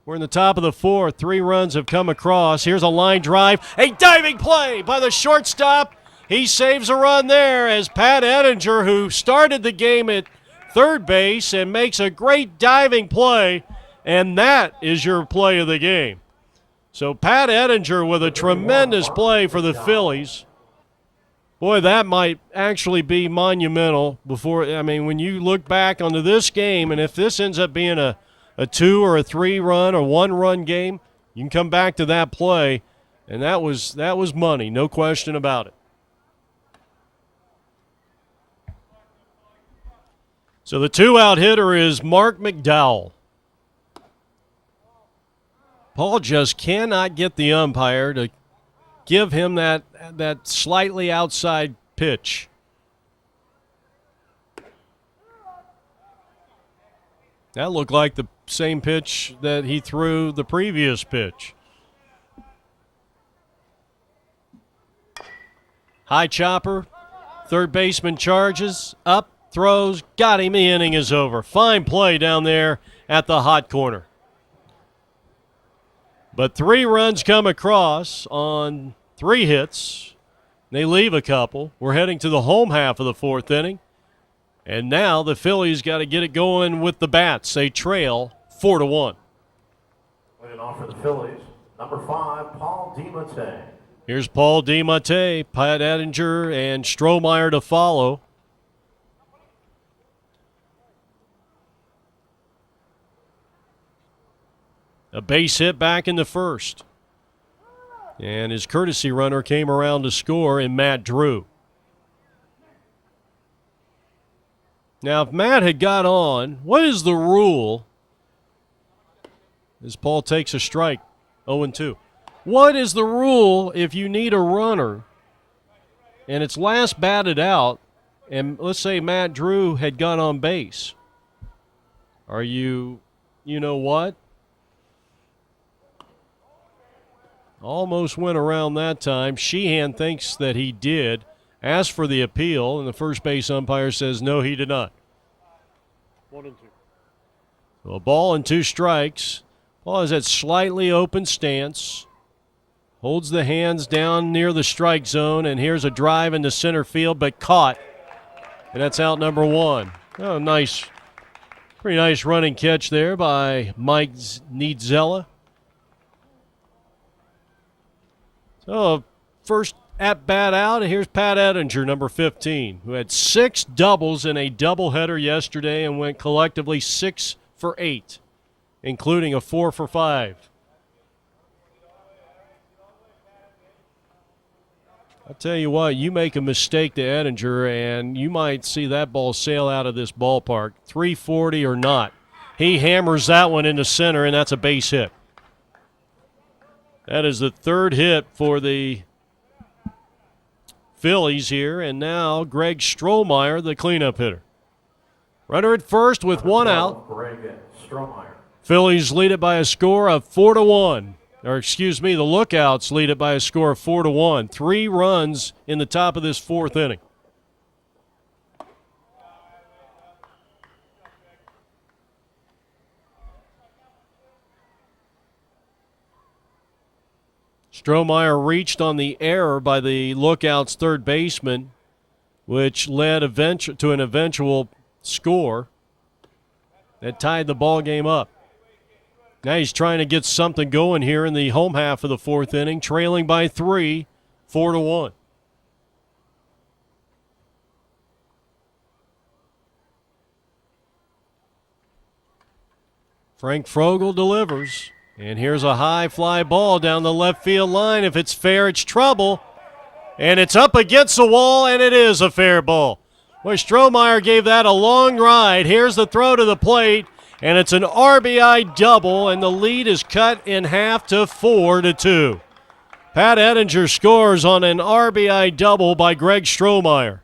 We're in the top of the fourth. 3 runs have come across. Here's a line drive. A diving play by the shortstop. He saves a run there as Pat Eddinger, who started the game at third base, and makes a great diving play, and that is your play of the game. So Pat Eddinger with a tremendous play for the Phillies. Boy, that might actually be monumental when you look back onto this game, and if this ends up being a 2 or a 3 run or 1 run game, you can come back to that play, and that was money, no question about it. So the 2-out hitter is Mark McDowell. Paul just cannot get the umpire to give him that slightly outside pitch. That looked like the same pitch that he threw the previous pitch. High chopper, third baseman charges, up, throws, got him, the inning is over. Fine play down there at the hot corner. But 3 runs come across on 3 hits. They leave a couple. We're heading to the home half of the 4th inning. And now the Phillies got to get it going with the bats. They trail 4-1. Leading off for the Phillies, number 5, Paul DeMatte. Here's Paul DeMatte, Pat Eddinger, and Strohmeyer to follow. A base hit back in the first. And his courtesy runner came around to score in Matt Drew. Now, if Matt had got on, what is the rule? As Paul takes a strike, 0-2. What is the rule if you need a runner and it's last batted out, and let's say Matt Drew had got on base? Are you know what? Almost went around that time. Sheehan thinks that he did. Asked for the appeal, and the first base umpire says no, he did not. 1-2. So a ball and 2 strikes. Paul has that slightly open stance. Holds the hands down near the strike zone, and here's a drive into center field, but caught. And that's out number 1. Oh, nice. Pretty nice running catch there by Mike Niedzela. So first at-bat out, and here's Pat Eddinger, number 15, who had 6 doubles in a doubleheader yesterday and went collectively 6 for 8, including a 4 for 5. I'll tell you what, you make a mistake to Eddinger, and you might see that ball sail out of this ballpark, 340 or not. He hammers that one into center, and that's a base hit. That is the 3rd hit for the Phillies here, and now Greg Strohmeyer, the cleanup hitter. Runner at first with 1 out. Greg Strohmeyer. Phillies lead it by a score of 4-1. The Lookouts lead it by a score of 4-1. 3 runs in the top of this 4th inning. Strohmeyer reached on the error by the Lookouts' third baseman, which led to an eventual score that tied the ball game up. Now he's trying to get something going here in the home half of the 4th inning, trailing by 3, 4-1. Frank Frogel delivers. And here's a high fly ball down the left field line. If it's fair, it's trouble. And it's up against the wall, and it is a fair ball. Boy, Strohmeyer gave that a long ride. Here's the throw to the plate, and it's an RBI double, and the lead is cut in half to 4-2. Pat Eddinger scores on an RBI double by Greg Strohmeyer.